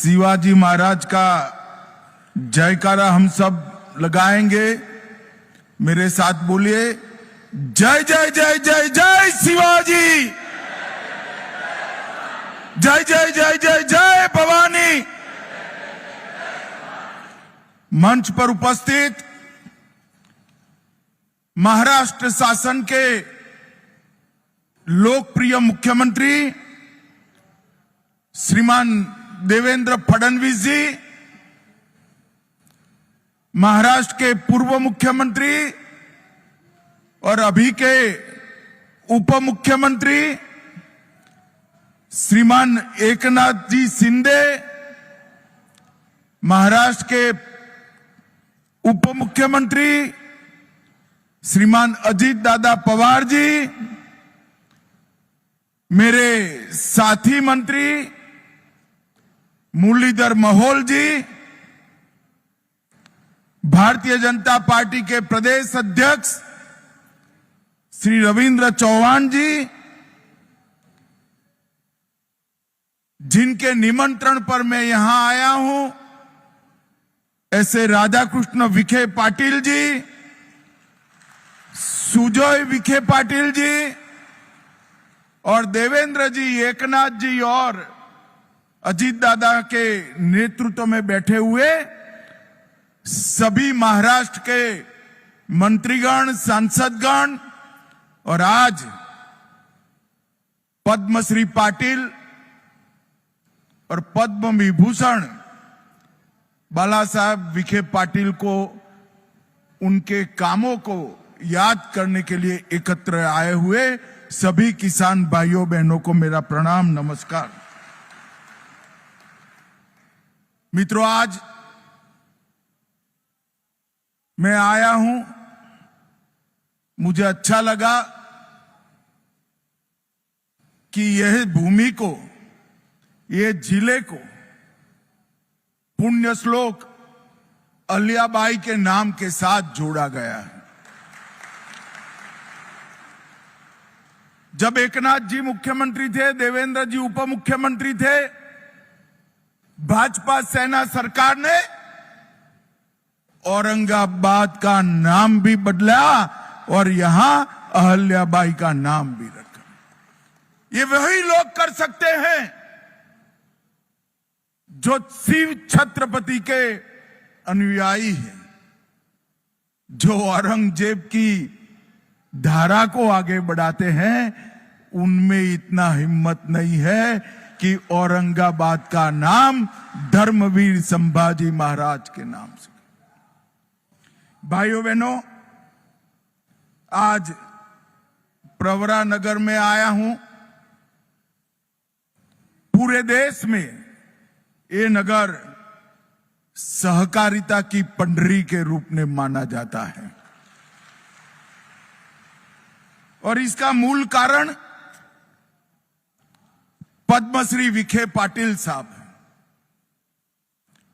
शिवाजी महाराज का जयकारा हम सब लगाएंगे। मेरे साथ बोलिए, जय जय जय जय जय शिवाजी, जय जय जय जय जय भवानी। मंच पर उपस्थित महाराष्ट्र शासन के लोकप्रिय मुख्यमंत्री श्रीमान देवेंद्र फडणवीस जी, महाराष्ट्र के पूर्व मुख्यमंत्री और अभी के उप मुख्यमंत्री श्रीमान एकनाथ जी शिंदे, महाराष्ट्र के उप मुख्यमंत्री श्रीमान अजीत दादा पवार जी, मेरे साथी मंत्री मुरलीधर मोहोल जी, भारतीय जनता पार्टी के प्रदेश अध्यक्ष श्री रविंद्र चौहान जी, जिनके निमंत्रण पर मैं यहां आया हूं, ऐसे राधाकृष्ण विखे पाटिल जी, सुजय विखे पाटिल जी और देवेंद्र जी, एकनाथ जी और अजीत दादा के नेतृत्व में बैठे हुए सभी महाराष्ट्र के मंत्रीगण, सांसदगण और आज पद्मश्री पाटिल और पद्म विभूषण बाला साहब विखे पाटिल को उनके कामों को याद करने के लिए एकत्र आए हुए सभी किसान भाइयों बहनों को मेरा प्रणाम, नमस्कार। मित्रों, आज मैं आया हूं, मुझे अच्छा लगा कि यह भूमि को, ये जिले को पुण्य श्लोक अहिल्याबाई के नाम के साथ जोड़ा गया है। जब एकनाथ जी मुख्यमंत्री थे, देवेंद्र जी उप मुख्यमंत्री थे, भाजपा सेना सरकार ने औरंगाबाद का नाम भी बदला और यहां अहिल्याबाई का नाम भी रखा। ये वही लोग कर सकते हैं जो शिव छत्रपति के अनुयायी हैं, जो औरंगजेब की धारा को आगे बढ़ाते हैं। उनमें इतना हिम्मत नहीं है कि औरंगाबाद का नाम धर्मवीर संभाजी महाराज के नाम से। भाइयों बहनों, आज प्रवरा नगर में आया हूं। पूरे देश में ये नगर सहकारिता की पंडरी के रूप में माना जाता है और इसका मूल कारण पद्मश्री विखे पाटिल साहब हैं।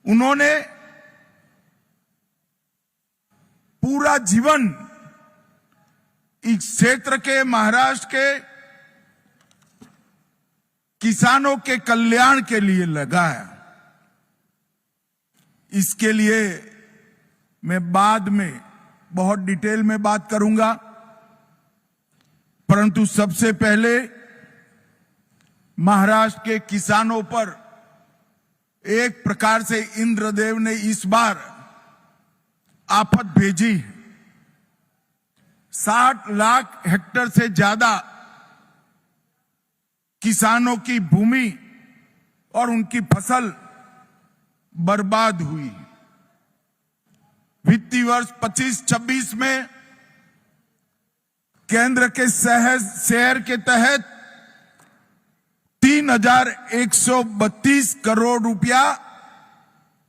उन्होंने पूरा जीवन इस क्षेत्र के, महाराष्ट्र के किसानों के कल्याण के लिए लगाया। इसके लिए मैं बाद में बहुत डिटेल में बात करूंगा, परंतु सबसे पहले महाराष्ट्र के किसानों पर एक प्रकार से इंद्रदेव ने इस बार आफत भेजी। 60 लाख हेक्टेयर से ज्यादा किसानों की भूमि और उनकी फसल बर्बाद हुई। वित्तीय वर्ष 25-26 में केंद्र के शहर के तहत 3,132 करोड़ रुपया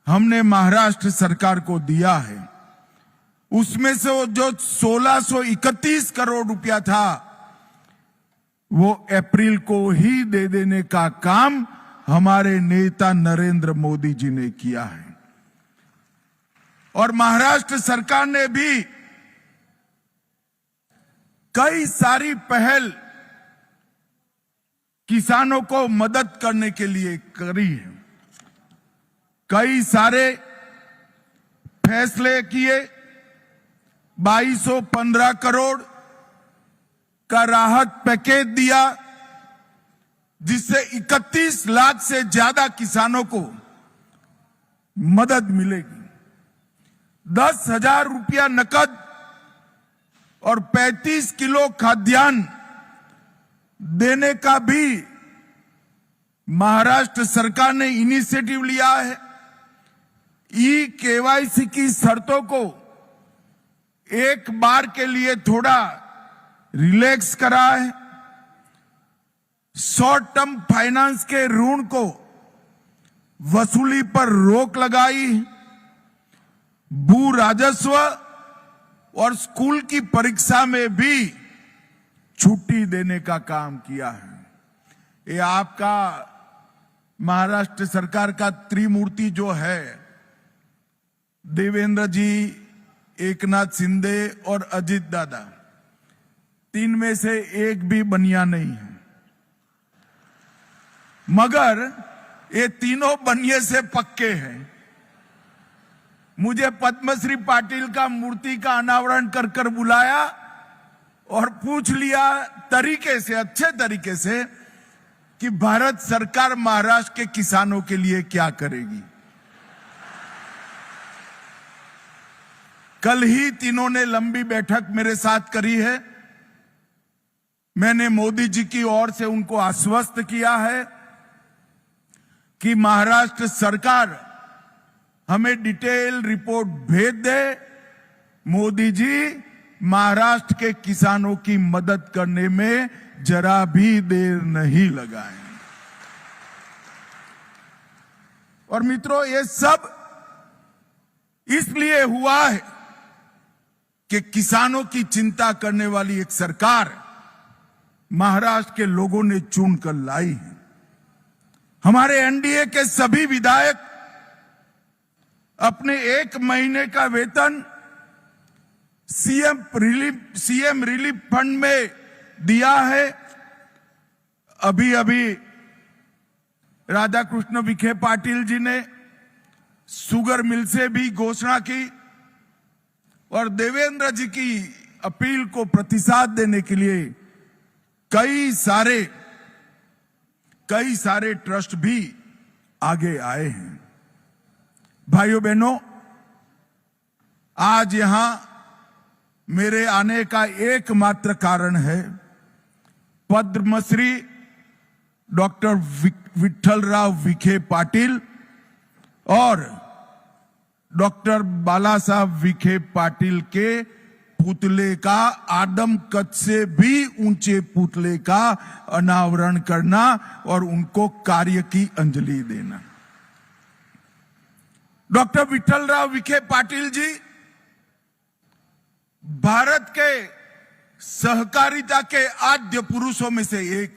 हमने महाराष्ट्र सरकार को दिया है। उसमें से जो 1,631 करोड़ रुपया था वो अप्रैल को ही दे देने का काम हमारे नेता नरेंद्र मोदी जी ने किया है। और महाराष्ट्र सरकार ने भी कई सारी पहल किसानों को मदद करने के लिए करी है। कई सारे फैसले किए। 2215 करोड़ का राहत पैकेज दिया, जिससे 31 लाख से ज्यादा किसानों को मदद मिलेगी। 10,000 रुपया नकद और 35 किलो खाद्यान्न देने का भी महाराष्ट्र सरकार ने इनिशिएटिव लिया है। केवाईसी की शर्तों को एक बार के लिए थोड़ा रिलैक्स करा है। शॉर्ट टर्म फाइनेंस के ऋण को वसूली पर रोक लगाई। भू राजस्व और स्कूल की परीक्षा में भी छुट्टी देने का काम किया है। ये आपका महाराष्ट्र सरकार का त्रिमूर्ति जो है, देवेंद्र जी, एकनाथ शिंदे और अजित दादा, तीन में से एक भी बनिया नहीं है, मगर ये तीनों बनिए से पक्के हैं। मुझे पद्मश्री पाटिल का मूर्ति का अनावरण कर कर बुलाया और पूछ लिया तरीके से, अच्छे तरीके से, कि भारत सरकार महाराष्ट्र के किसानों के लिए क्या करेगी। कल ही तीनों ने लंबी बैठक मेरे साथ करी है। मैंने मोदी जी की ओर से उनको आश्वस्त किया है कि महाराष्ट्र सरकार हमें डिटेल रिपोर्ट भेज दे। मोदी जी महाराष्ट्र के किसानों की मदद करने में जरा भी देर नहीं लगाएं। और मित्रों, ये सब इसलिए हुआ है कि किसानों की चिंता करने वाली एक सरकार महाराष्ट्र के लोगों ने चुनकर लाई है। हमारे एनडीए के सभी विधायक अपने 1 महीने का वेतन सीएम रिलीफ फंड में दिया है। अभी अभी राधाकृष्ण विखे पाटिल जी ने शुगर मिल से भी घोषणा की और देवेंद्र जी की अपील को प्रतिसाद देने के लिए कई सारे ट्रस्ट भी आगे आए हैं। भाइयों बहनों, आज यहां मेरे आने का एकमात्र कारण है पद्मश्री डॉक्टर विठ्ठलराव विखे पाटिल और डॉक्टर बाला साहब विखे पाटिल के पुतले का, आदमकद से भी ऊंचे पुतले का अनावरण करना और उनको कार्य की अंजलि देना। डॉक्टर विठ्ठलराव विखे पाटिल जी भारत के सहकारिता के आद्य पुरुषों में से एक।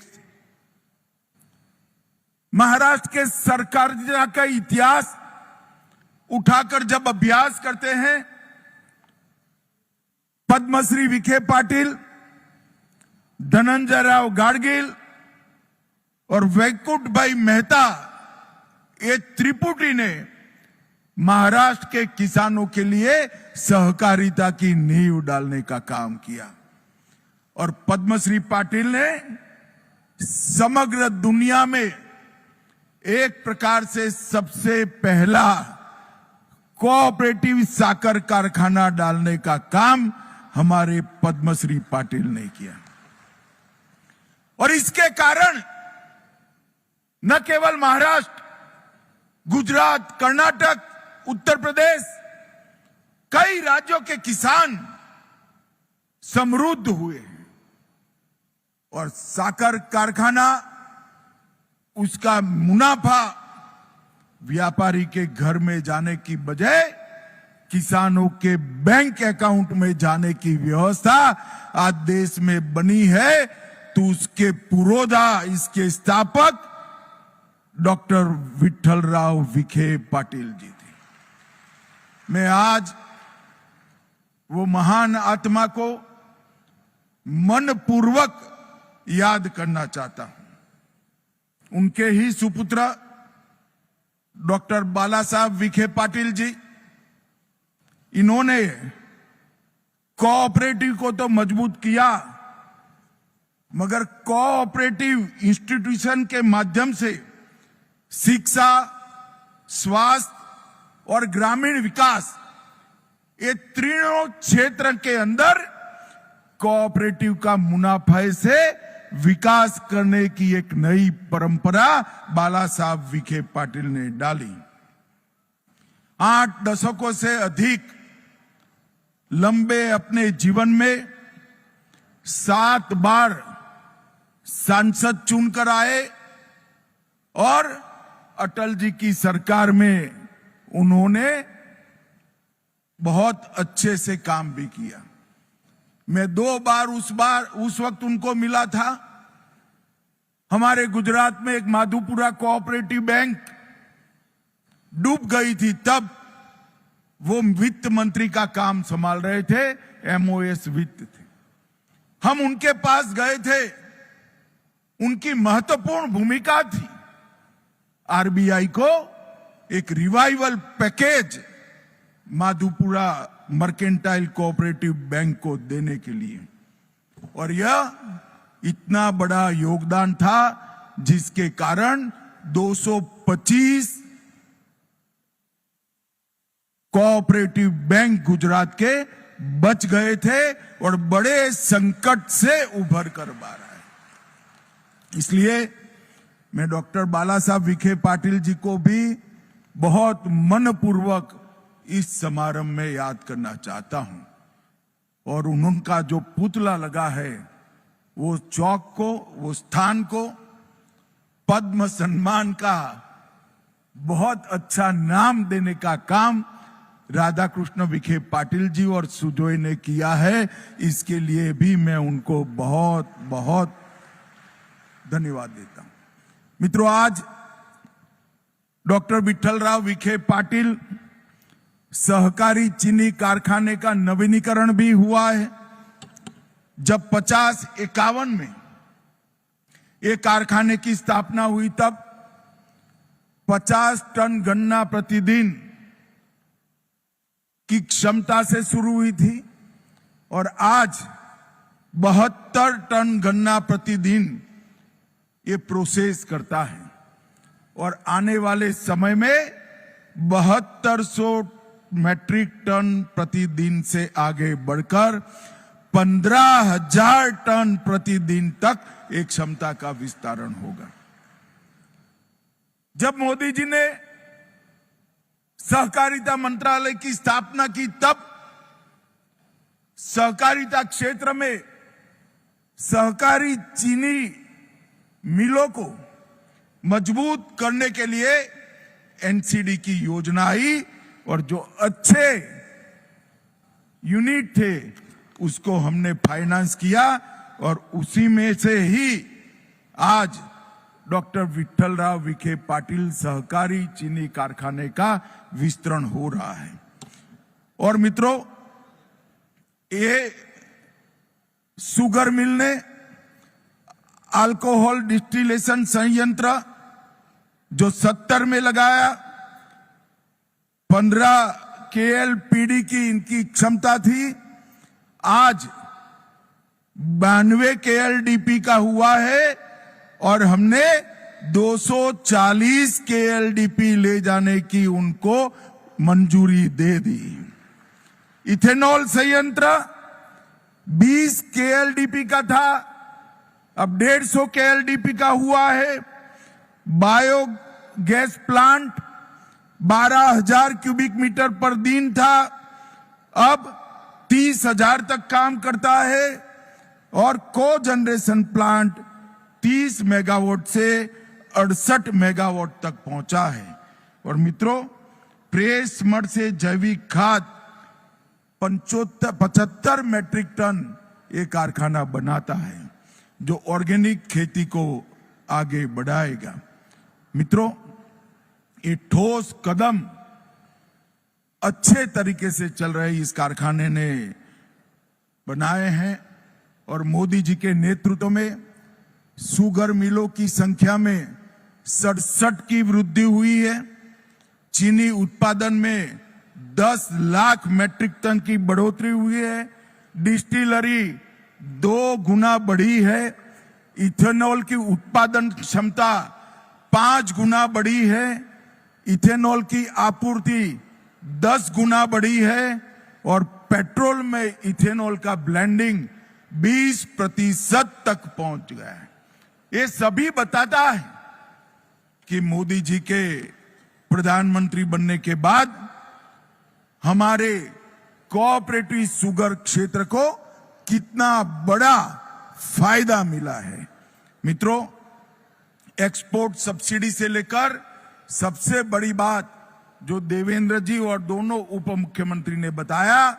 महाराष्ट्र के सहकारिता का इतिहास उठाकर जब अभ्यास करते हैं, पद्मश्री विखे पाटिल, धनंजय राव गाडगिल और वैकुंठ भाई मेहता, ये त्रिपुटी ने महाराष्ट्र के किसानों के लिए सहकारिता की नींव डालने का काम किया। और पद्मश्री पाटिल ने समग्र दुनिया में एक प्रकार से सबसे पहला कोऑपरेटिव साकर कारखाना डालने का काम हमारे पद्मश्री पाटिल ने किया। और इसके कारण न केवल महाराष्ट्र, गुजरात, कर्नाटक, उत्तर प्रदेश, कई राज्यों के किसान समृद्ध हुए हैं। और साकर कारखाना, उसका मुनाफा व्यापारी के घर में जाने की बजाय किसानों के बैंक अकाउंट में जाने की व्यवस्था आज देश में बनी है। तो उसके पुरोधा, इसके स्थापक डॉक्टर विठ्ठलराव विखे पाटिल जी थे। मैं आज वो महान आत्मा को मनपूर्वक याद करना चाहता हूं। उनके ही सुपुत्र डॉक्टर बाला साहब विखे पाटिल जी, इन्होंने कोऑपरेटिव को तो मजबूत किया, मगर कोऑपरेटिव इंस्टीट्यूशन के माध्यम से शिक्षा, स्वास्थ्य और ग्रामीण विकास, ये तीनों क्षेत्र के अंदर कोऑपरेटिव का मुनाफे से विकास करने की एक नई परंपरा बाला साहब विखे पाटिल ने डाली। 8 दशकों से अधिक लंबे अपने जीवन में 7 बार सांसद चुनकर आए और अटल जी की सरकार में उन्होंने बहुत अच्छे से काम भी किया। मैं 2 बार उस वक्त उनको मिला था। हमारे गुजरात में एक माधुपुरा कोऑपरेटिव बैंक डूब गई थी, तब वो वित्त मंत्री का काम संभाल रहे थे, एमओएस वित्त थे। हम उनके पास गए थे, उनकी महत्वपूर्ण भूमिका थी आरबीआई को एक revival package Madhupura mercantile cooperative bank को देने के लिए, और यह इतना बड़ा योगदान था जिसके कारण 225 कोऑपरेटिव बैंक गुजरात के बच गए थे और बड़े संकट से उभर कर बाहर आए। इसलिए मैं डॉक्टर बाला साहब विखे पाटिल जी को भी बहुत मनपूर्वक इस समारंभ में याद करना चाहता हूं, और उनका जो पुतला लगा है वो चौक को, वो स्थान को पद्म सम्मान का बहुत अच्छा नाम देने का काम राधा कृष्ण विखे पाटिल जी और सुजोय ने किया है। इसके लिए भी मैं उनको बहुत बहुत धन्यवाद देता हूं। मित्रों, आज डॉक्टर विठ्ठलराव विखे पाटिल सहकारी चीनी कारखाने का नवीनीकरण भी हुआ है। जब 50-51 में ये कारखाने की स्थापना हुई तब 50 टन गन्ना प्रतिदिन की क्षमता से शुरू हुई थी और आज 72 टन गन्ना प्रतिदिन ये प्रोसेस करता है, और आने वाले समय में 7200 मैट्रिक टन प्रतिदिन से आगे बढ़कर 15,000 टन प्रतिदिन तक एक क्षमता का विस्तारण होगा। जब मोदी जी ने सहकारिता मंत्रालय की स्थापना की तब सहकारिता क्षेत्र में सहकारी चीनी मिलों को मजबूत करने के लिए एनसीडी की योजना आई, और जो अच्छे यूनिट थे उसको हमने फाइनेंस किया, और उसी में से ही आज डॉक्टर विठ्ठलराव विखे पाटिल सहकारी चीनी कारखाने का विस्तरण हो रहा है। और मित्रों, ये शुगर मिल ने अल्कोहल डिस्टिलेशन संयंत्र जो 70 में लगाया, 15 KLPD की इनकी क्षमता थी, आज 92 KLDP का हुआ है, और हमने 240 KLDP ले जाने की उनको मंजूरी दे दी। इथेनॉल संयंत्र 20 KLDP का था, अब 150 KLDP का हुआ है। बायोगैस प्लांट 12,000 क्यूबिक मीटर पर दिन था, अब 30,000 तक काम करता है, और को जनरेशन प्लांट 30 मेगावाट से 68 मेगावाट तक पहुंचा है। और मित्रों, प्रेस मड से जैविक खाद 75 मैट्रिक टन ये कारखाना बनाता है, जो ऑर्गेनिक खेती को आगे बढ़ाएगा। मित्रों, ये ठोस कदम अच्छे तरीके से चल रहे इस कारखाने ने बनाए हैं, और मोदी जी के नेतृत्व में शुगर मिलों की संख्या में 67 की वृद्धि हुई है। चीनी उत्पादन में 10 लाख मैट्रिक टन की बढ़ोतरी हुई है। डिस्टिलरी 2 गुना बढ़ी है। इथेनॉल की उत्पादन क्षमता 5 गुना बढ़ी है। इथेनॉल की आपूर्ति 10 गुना बढ़ी है और पेट्रोल में इथेनॉल का ब्लेंडिंग 20% तक पहुंच गया है। ये सभी बताता है कि मोदी जी के प्रधानमंत्री बनने के बाद हमारे कोऑपरेटिव शुगर क्षेत्र को कितना बड़ा फायदा मिला है। मित्रों, एक्सपोर्ट सब्सिडी से लेकर सबसे बड़ी बात जो देवेंद्र जी और दोनों उप मुख्यमंत्री ने बताया,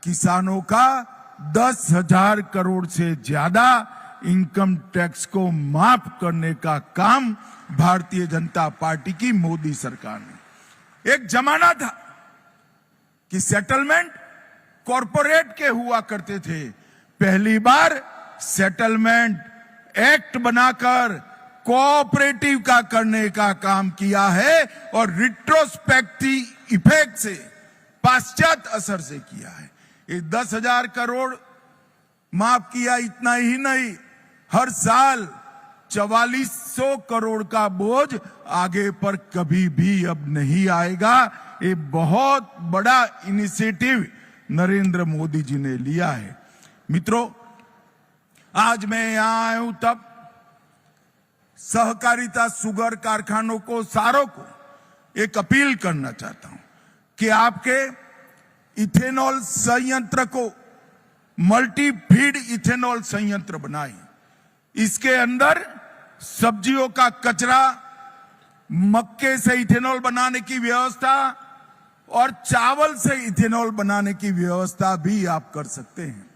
किसानों का 10,000 करोड़ से ज्यादा इनकम टैक्स को माफ करने का काम भारतीय जनता पार्टी की मोदी सरकार ने। एक जमाना था कि सेटलमेंट कॉरपोरेट के हुआ करते थे। पहली बार सेटलमेंट एक्ट बनाकर कोऑपरेटिव का करने का काम किया है और रिट्रोस्पेक्टिव इफेक्ट से, पाश्चात्य असर से किया है। ये 10,000 करोड़ माफ किया, इतना ही नहीं, हर साल 4400 करोड़ का बोझ आगे पर कभी भी अब नहीं आएगा। ये बहुत बड़ा इनिशिएटिव नरेंद्र मोदी जी ने लिया है। मित्रों, आज मैं यहां आया हूं तब सहकारिता शुगर कारखानों को, सारों को एक अपील करना चाहता हूं कि आपके इथेनॉल संयंत्र को मल्टी फीड इथेनॉल संयंत्र बनाएं। इसके अंदर सब्जियों का कचरा, मक्के से इथेनॉल बनाने की व्यवस्था और चावल से इथेनॉल बनाने की व्यवस्था भी आप कर सकते हैं।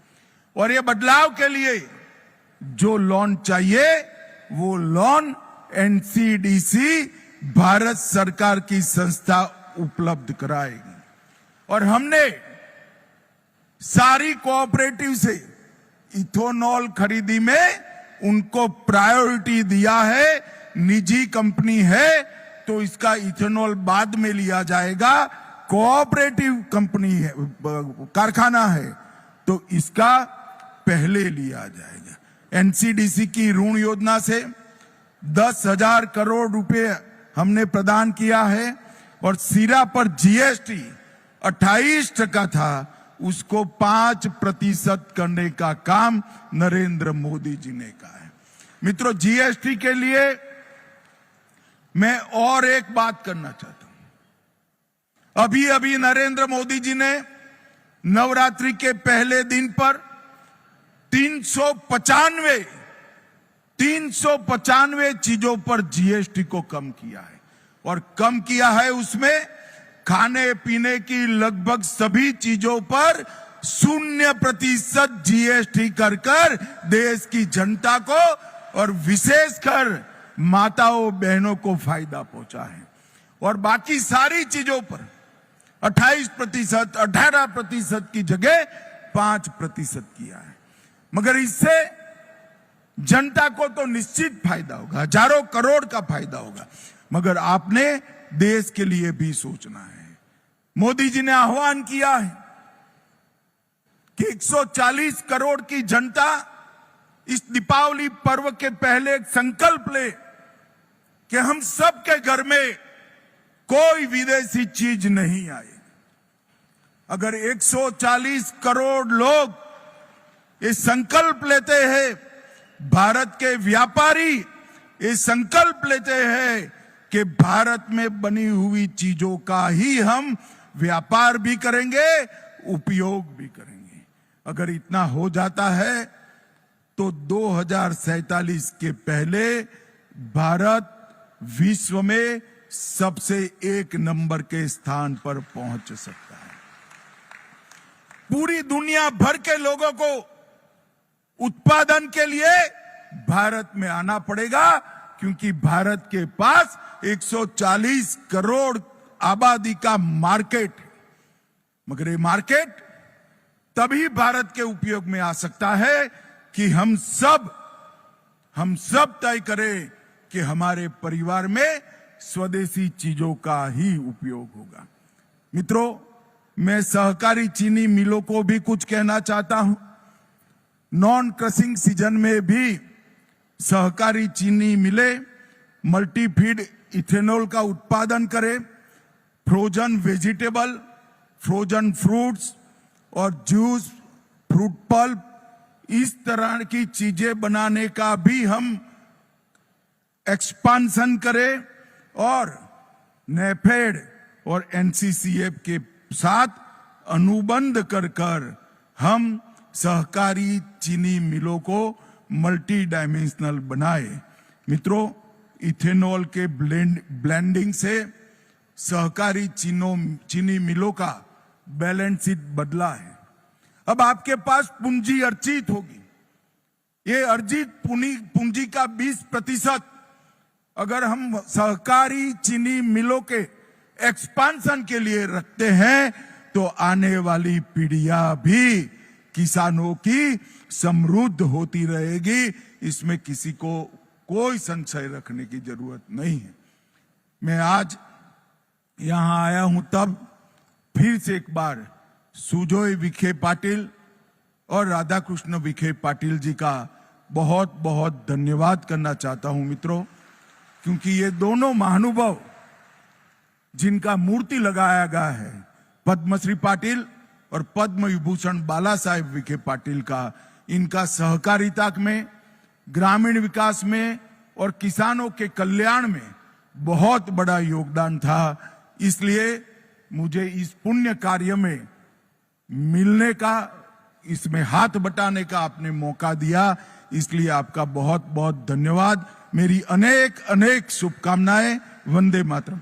और ये बदलाव के लिए जो लोन चाहिए वो लोन एनसीडीसी भारत सरकार की संस्था उपलब्ध कराएगी। और हमने सारी कोऑपरेटिव से इथेनॉल खरीदी में उनको प्रायोरिटी दिया है। निजी कंपनी है तो इसका इथेनॉल बाद में लिया जाएगा, कोऑपरेटिव कंपनी है, कारखाना है तो इसका पहले लिया जाएगा। एनसीडीसी की ऋण योजना से 10,000 करोड़ रुपए हमने प्रदान किया है और सिरा पर जीएसटी 28% था, उसको 5% करने का काम नरेंद्र मोदी जी ने कहा है। मित्रों, जीएसटी के लिए मैं और एक बात करना चाहता हूं। अभी अभी नरेंद्र मोदी जी ने नवरात्रि के पहले दिन पर 395 चीजों पर जीएसटी को कम किया है। और कम किया है उसमें खाने पीने की लगभग सभी चीजों पर 0% जीएसटी कर देश की जनता को और विशेषकर माताओं बहनों को फायदा पहुंचा है। और बाकी सारी चीजों पर 28%, 18% की जगह 5% किया है। मगर इससे जनता को तो निश्चित फायदा होगा, हजारों करोड़ का फायदा होगा, मगर आपने देश के लिए भी सोचना है। मोदी जी ने आह्वान किया है कि 140 करोड़ की जनता इस दीपावली पर्व के पहले एक संकल्प ले कि हम सबके घर में कोई विदेशी चीज नहीं आए। अगर 140 करोड़ लोग ये संकल्प लेते हैं, भारत के व्यापारी ये संकल्प लेते हैं कि भारत में बनी हुई चीजों का ही हम व्यापार भी करेंगे, उपयोग भी करेंगे। अगर इतना हो जाता है तो 2047 के पहले भारत विश्व में सबसे 1 नंबर के स्थान पर पहुंच सकता है। पूरी दुनिया भर के लोगों को उत्पादन के लिए भारत में आना पड़ेगा, क्योंकि भारत के पास 140 करोड़ आबादी का मार्केट है। मगर ये मार्केट तभी भारत के उपयोग में आ सकता है कि हम सब तय करें कि हमारे परिवार में स्वदेशी चीजों का ही उपयोग होगा। मित्रों, मैं सहकारी चीनी मिलों को भी कुछ कहना चाहता हूं। नॉन क्रशिंग सीजन में भी सहकारी चीनी मिलें मल्टीफीड इथेनॉल का उत्पादन करें, फ्रोजन वेजिटेबल, फ्रोजन फ्रूट्स और जूस, फ्रूट पल्प, इस तरह की चीजें बनाने का भी हम एक्सपांशन करें और नेफेड और एनसीसीएफ के साथ अनुबंध कर हम सहकारी चीनी मिलों को मल्टी डायमेंशनल बनाए। मित्रों, इथेनॉल के ब्लेंडिंग से सहकारी चीनी मिलों का बैलेंस शीट बदला है। अब आपके पास पूंजी अर्जित होगी। ये अर्जित पूंजी का 20% अगर हम सहकारी चीनी मिलों के एक्सपांशन के लिए रखते हैं तो आने वाली पीढ़ियां भी किसानों की समृद्ध होती रहेगी। इसमें किसी को कोई संशय रखने की जरूरत नहीं है। मैं आज यहां आया हूं तब फिर से एक बार सुजोय विखे पाटिल और राधाकृष्ण विखे पाटिल जी का बहुत बहुत धन्यवाद करना चाहता हूं मित्रों, क्योंकि ये दोनों महानुभाव जिनका मूर्ति लगाया गया है, पद्मश्री पाटिल और पद्म विभूषण बाला साहेब विखे पाटिल का, इनका सहकारिता में, ग्रामीण विकास में और किसानों के कल्याण में बहुत बड़ा योगदान था। इसलिए मुझे इस पुण्य कार्य में मिलने का, इसमें हाथ बटाने का आपने मौका दिया, इसलिए आपका बहुत बहुत धन्यवाद। मेरी अनेक अनेक शुभकामनाएं। वंदे मातरम।